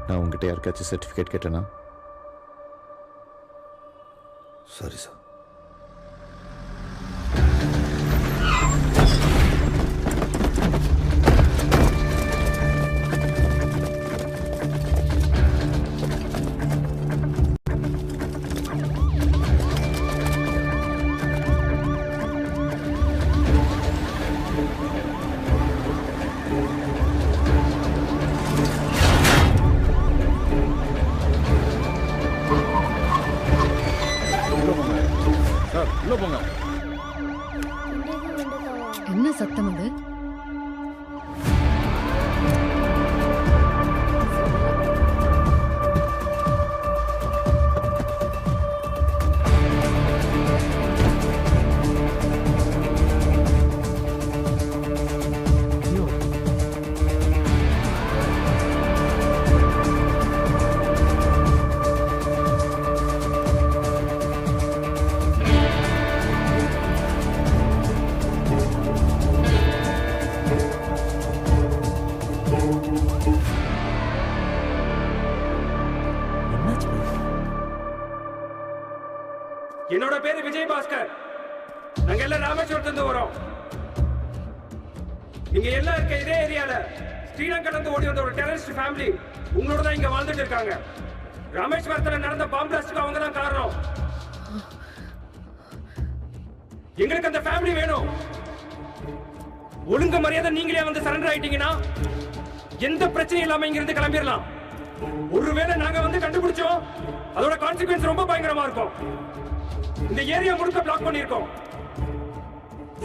நான் உங்ககிட்ட யாருக்காச்சும் சர்டிஃபிகேட் கேட்டேனா? Sorry sir. என்ன சத்தம் அது? என்னோட பேரு விஜய் பாஸ்கர். நாங்க எல்லாம் ராமேஸ்வரத்துல வரோம். நீங்க எல்லாம் இருக்க இதே ஏரியால ஸ்ரீலங்கால இருந்து ஓடி வந்த ஒரு டெரரிஸ்ட் ஃபேமிலி உங்களோட தான் இங்க வாழ்ந்துட்டு இருக்காங்க. ராமேஸ்வரத்துல நடந்த பாம்பு பிளாஸ்டுக்கு அவங்க தான் காரணம். எங்களுக்கு அந்த ஃபேமிலி வேணும். ஒழுங்கு மரியாதை நீங்களே வந்து சரண்டர் ஆயிட்டீங்கன்னா எந்த பிரச்சனையும் இல்லாம இங்க இருந்து கிளம்பிடலாம். ஒருவேளை நாங்க வந்து கண்டுபிடிச்சோம், அதோட கான்சிக்வன்ஸ் ரொம்ப பயங்கரமா இருக்கும். இந்த ஏரியா முழுக்க பிளாக் பண்ணிருக்கோம்.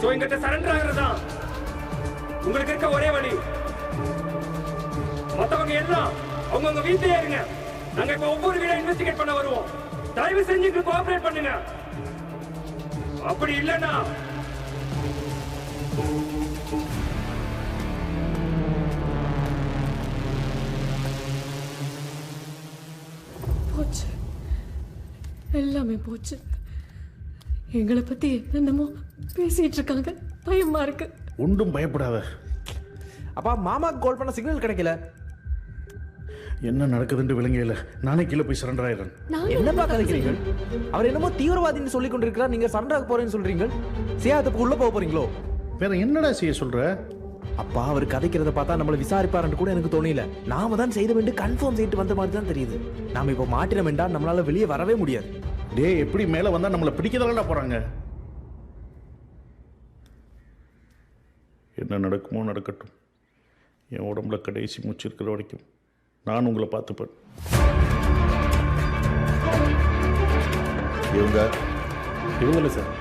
சோ இங்கிட்ட சரண்டர் ஆகிறதா உங்களுக்கு இருக்க ஒரே வழி. மத்தவங்க எல்லாம் அவங்கவுங்க வீட்டிலே இருங்க. நாங்க இப்ப ஒவ்வொரு வீடா இன்வெஸ்டிகேட் பண்ண வருவோம். தயவு செஞ்சு எங்களுக்கு கோஆபரேட் பண்ணுங்க. அப்படி இல்லைன்னா போச்சு, எல்லாமே போச்சு. எங்களை பத்தி என்னென்னமோ பேசிட்டு இருக்காங்க. பயமா இருக்கு. ஒன்றும் பயப்படாத. அப்பா மாமாக்கு கால் பண்ண சிக்னல் கிடைக்கல. என்ன நடக்குதுன்னு விளங்கல. நானே கீழே போய் சரண்டர் ஆயிடுறேன். என்னப்பா கதைக்கிறீங்க? அவர் என்னமோ தீவிரவாதின்னு சொல்லி கொண்டிருக்கிறார். நீங்க சரண்டர் ஆக போறேன்னு சொல்றீங்க. சியாத்துக்கு உள்ள போக போறீங்களோ? வேற என்னடா செய்ய சொல்ற? அப்பா அவர் கதைக்கிறத பார்த்தா நம்மள விசாரிப்பாருன்னு கூட எனக்கு தோணல. நாம தான் செய்த வேண்டிய கன்ஃபார்ம் செய்து வந்த மாதிரி தான் தெரியுது. நாம இப்போ மாட்டின வேண்டாம், நம்மளால வெளியே வரவே முடியாது. டேய், எப்படி மேல வந்தா நம்மளை பிடிக்கதானடா போறாங்க. என்ன நடக்குமோ நடக்கட்டும். என் உடம்புல கடைசி மூச்சு இருக்கிற வரைக்கும் நான் உங்களை பார்த்துப்பேன். இவங்கள சார்.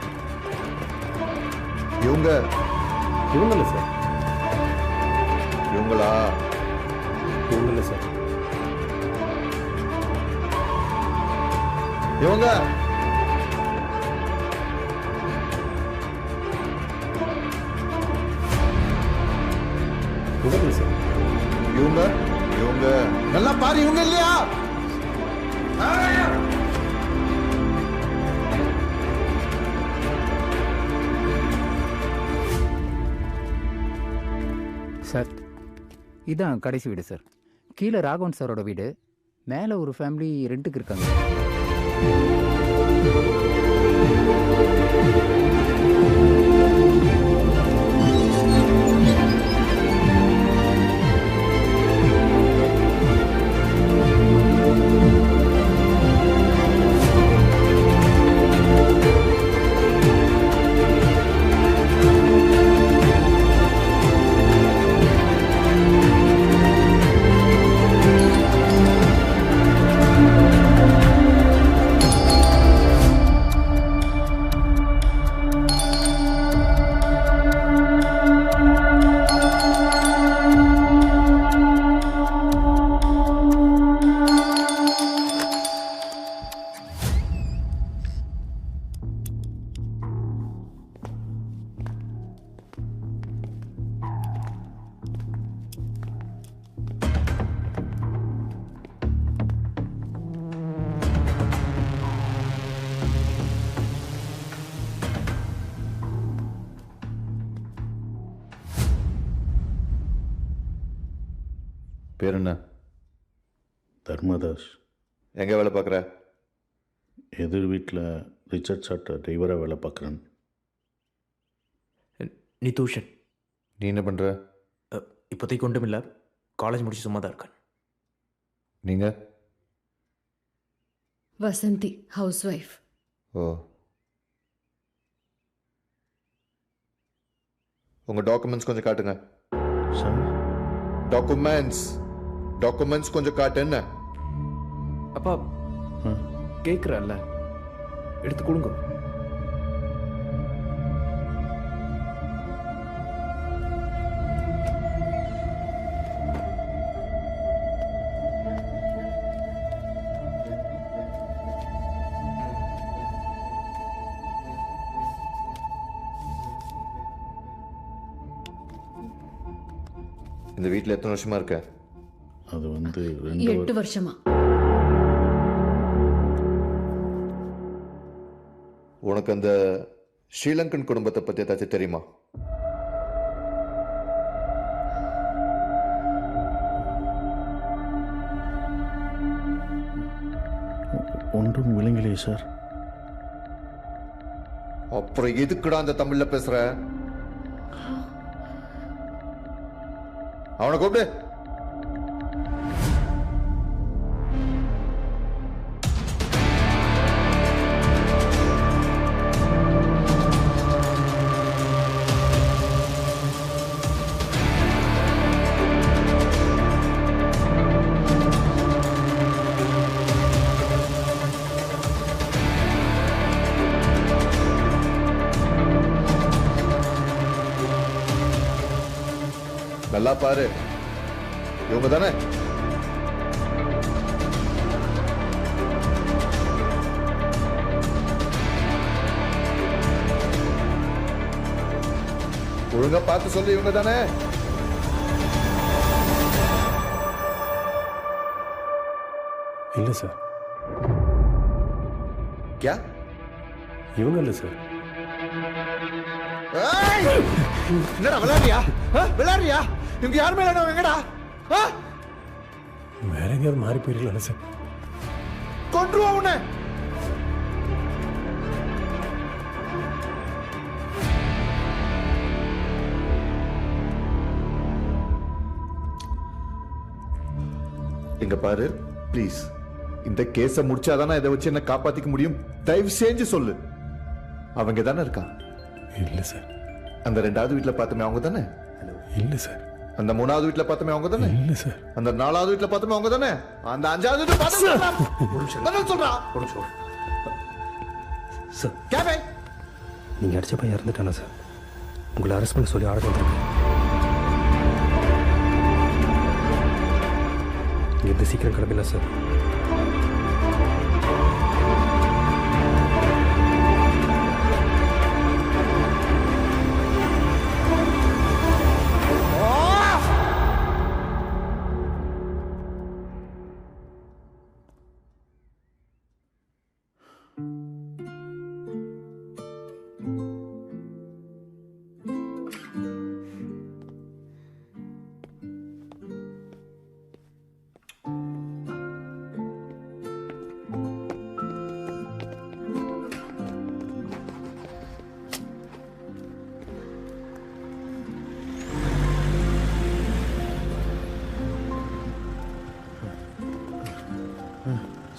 இவங்கள சார். இவங்களா? இவங்கள சார். இவங்க இவங்க சார். இவங்க இவங்க நல்லா பாரு. இவங்க இல்லையா? சார், இதான் கடைசி வீடு சார். கீழே ராகவன் சாரோட வீடு, மேலே ஒரு ஃபேமிலி ரெண்டுக்கு இருக்காங்க. பேர் என்ன? தர்மதாஸ். எங்கே வேலை பார்க்குற? எதிர் வீட்டில் ரிச்சர்ட் சாட்ட டிரைவராக வேலை பார்க்குறேன். நிதூஷன். நீ என்ன பண்ணுற? இப்போதைக்கு ஒன்றும் இல்லை, காலேஜ் முடிச்சு சும்மா தான் இருக்கேன். நீங்கள்? Vasanthi, house wife. ஓ, உங்கள் டாக்குமெண்ட்ஸ் கொஞ்சம் காட்டுங்க. சார், டாக்குமெண்ட்ஸ் கொஞ்சம் காட்டு. என்ன அப்பா கேட்குறல்ல, எடுத்து கொடுங்க. இந்த வீட்டில் எத்தனை வருஷமா இருக்க? அது வந்து 8 வருஷமா. உனக்கு அந்த ஸ்ரீலங்கன் குடும்பத்தை பற்றி ஏதாச்சும் தெரியுமா? ஒன்றும் விளங்கலையே சார். அப்புறம் எதுக்குடா அந்த தமிழ்ல பேசுற? அவனை கூப்பிடு. நல்லா பாரு, இவங்க தானே? ஒழுங்கா பார்த்து சொல்லு, இவங்க தானே? இல்லை சார், क्या? இவங்க இல்லை சார். என்னடா விளையாடுறியா? விளையாடுறியா? இவங்க யாருமே இல்லைன்னா எங்கடா? வேற எங்கேயாவது மாறி போயிருக்கல சார். கொன்றுவா உன்னை. இங்க பாரு ப்ளீஸ், இந்த கேஸை முடிச்சாதானே இதை வச்சு என்ன காப்பாத்திக்க முடியும். தயவு செஞ்சு சொல்லு, அவங்க தானே இருக்கான்? இல்லை சார். அந்த 2வது வீட்டுல பார்த்தமே அவங்க தானே? இல்லை சார். அந்த 3வது வீட்டுல பார்த்தமே அவங்க தானே? இல்லை சார். அந்த 4வது வீட்டுல பார்த்தமே அவங்க தானே? அந்த 5வது வீட்டுல பார்த்தமே சொல்றா. சார், கேபே நீங்கள் அடிச்ச பையன் இறந்துட்டானா சார்? உங்களை அரெஸ்ட் பண்ண சொல்லி ஆர்டர் வந்துருக்கேன். இங்கேருந்து சீக்கிரம் கிளம்பிடலாம் சார்.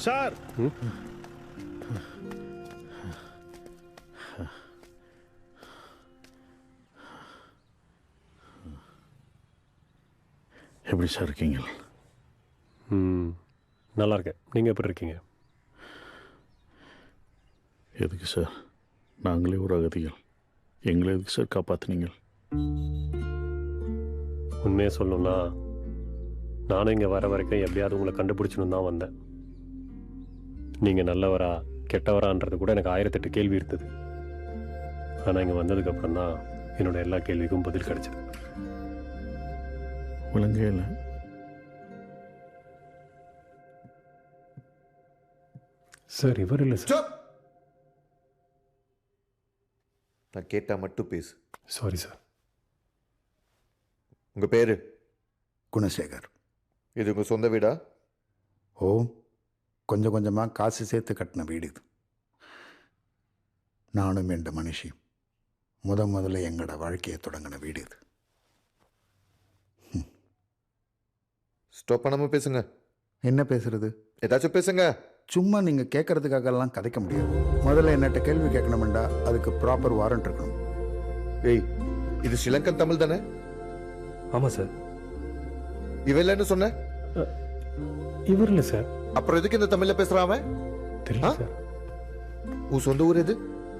சார், எப்படி சார் இருக்கீங்க? நல்லா இருக்கேன். நீங்கள் எப்படி இருக்கீங்க? எதுக்கு சார்? நாங்களே ஒரு அகதிகள், எங்களை எதுக்கு சார் காப்பாற்றுனீங்க? உண்மையாக சொல்லணும்னா நானும் இங்கே வர வரைக்கும் எப்படியாவது உங்களை கண்டுபிடிச்சணும் தான் வந்தேன். நீங்கள் நல்லவரா கெட்டவரான்றது கூட எனக்கு 1008 கேள்வி இருந்தது. ஆனால் இங்கே வந்ததுக்கப்புறம் தான் என்னோட எல்லா கேள்விக்கும் பதில் கிடைச்சது. விளங்கே இல்லை. சார், இவர் இல்லை சார். நான் கேட்டா மட்டும் பேசு. Sorry sir. உங்க பேரு? குணசேகர். இது உங்க சொந்த வீடா? ஓ, கொஞ்சம் கொஞ்சமாக காசு சேர்த்து கட்டின வீடு இது. நானும் என்ற மனுஷி முதல்ல எங்களோட வாழ்க்கையை தொடங்கின வீடு இது. ஸ்டாப் பண்ணாம பேசுங்க. என்ன பேசுறது? ஏதாச்சும் பேசுங்க. சும்மா நீங்கள் கேட்கறதுக்காகலாம் கதைக்க முடியாது. முதல்ல என்னட்ட கேள்வி கேட்கணுமெண்டா அதுக்கு ப்ராப்பர் வாரண்ட் இருக்கணும். ஏய், இது ஸ்ரீலங்கன் தமிழ் தானே? ஆமாம் சார். இவன் என்ன சொன்ன? இவர் இல்லை சார். அப்புறம் எதுக்கு இந்த தமிழ்ல பேசுறான் அவன்? தெரியல சார். உன் சொந்த ஊர் எது?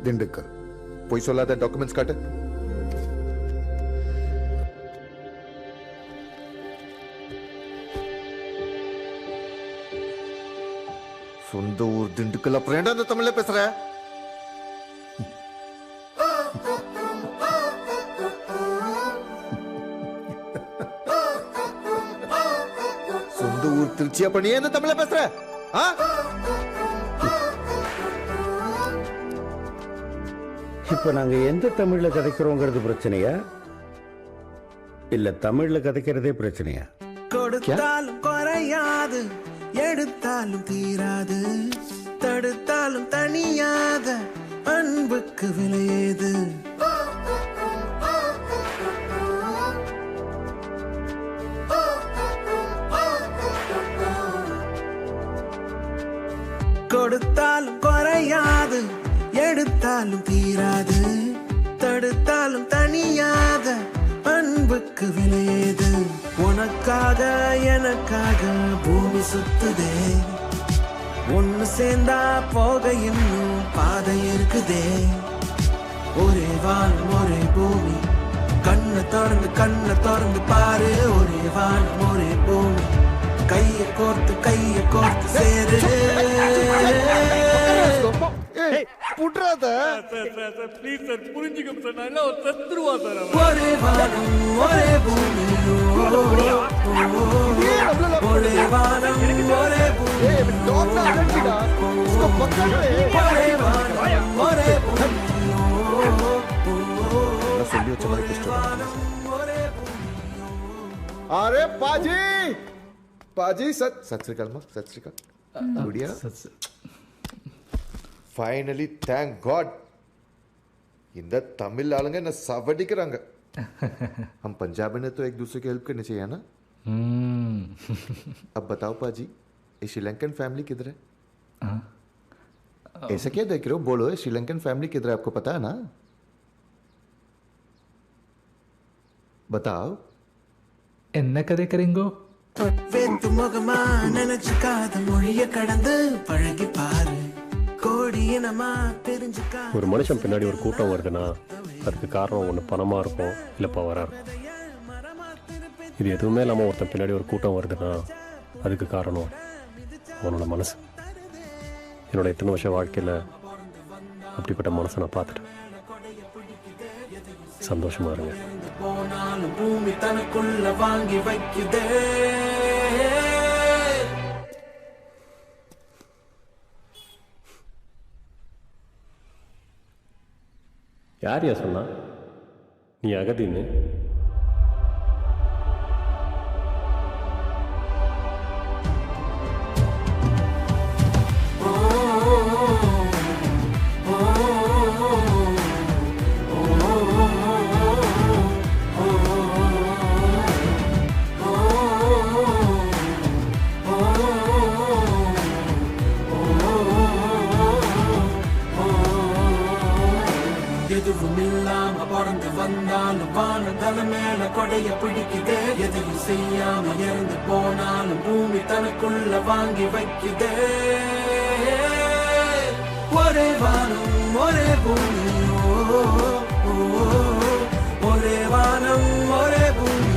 திண்டுக்கல். போய் சொல்லாத, டாக்குமெண்ட்ஸ் காட்டு. சொந்த ஊர் திண்டுக்கல், அப்புறம் ஏன்டா அந்த தமிழ்ல பேசுற? சொந்த ஊர் திருச்சியா பண்ணியே இந்த தமிழ்ல பேசுற? இப்போ நாங்கள் எந்த தமிழில் கதைக்கிறோங்கிறது பிரச்சனையா இல்லை தமிழில் கதைக்கிறதே பிரச்சனையா? கொடுத்தாலும் குறையாது, எடுத்தாலும் தீராது, தடுத்தாலும் தனியாத அன்புக்கு விலையேது. கொடுத்தாலும் குறையாது, எடுத்தாலும் தீராது, தடுத்தாலும் தனியாத அன்புக்கு விலையேது. உனக்காக எனக்காக பூமி சுத்துதே, ஒன்னு சேர்ந்தா போக இன்னும் பாதை இருக்குதே. ஒரே வானம் ஒரே பூமி, கண்ணை திறந்து பாரு. ஒரே வானம் ஒரே பூமி, கையை கோர்த்து சேரு. ஒரே வானம் ஒரே பூமி, ஒரே வானம் ஒரே பூமி, ஒரே வானம் ஒரே பூமி. சொல்லி வச்ச மாதிரி பேசுறேன். अरे पाजी पाजी सत श्री अकाल मां, सत श्री अकाल. बढ़िया. Finally thank God. இந்த தமிழ் ஆளுங்க என்ன சவடிக்கிறாங்க. हम पंजाबी ने तो एक दूसरे की हेल्प करनी चाहिए ना. अब बताओ पाजी, ये श्रीलंकन फैमिली किधर है? ऐसा क्या देख रहे हो? बोलो, श्रीलंकन फैमिली किधर है? आपको पता है ना? बताओ. என்ன கதைக்கிறீங்கோ? வேத்து முகமா நினைச்சு காத மொழிய கடந்து பழகி பாரு. கோடியினமா தெரிஞ்சுக்கா. ஒரு மனுஷன் பின்னாடி ஒரு கூட்டம் வருதுன்னா அதுக்கு காரணம் ஒன்று பணமாக இருக்கும், இல்லை பவராக இருக்கும். இது எதுவுமே இல்லாமல் ஒருத்தன் பின்னாடி ஒரு கூட்டம் வருதுன்னா அதுக்கு காரணம் அவனோட மனசு. என்னோட இத்தனை வருஷம் வாழ்க்கையில் அப்படிப்பட்ட மனசை நான் பார்த்துட்டேன். சந்தோஷமா இருங்க. போனாலும் பூமி தனக்குள்ள வாங்கி வைக்குதே. யார் யா சொன்னா நீ அகதின்னு? எதுவும் இல்லாம பிறந்து வந்தாலும் வானதல மேல கொடைய பிடிக்குதே. எதையும் செய்யாம இறந்து போனாலும் பூமி தனக்குள்ள வாங்கி வைக்குதே. ஒரே வானம் ஒரே பூமி, ஒரே வானம் ஒரே பூமி,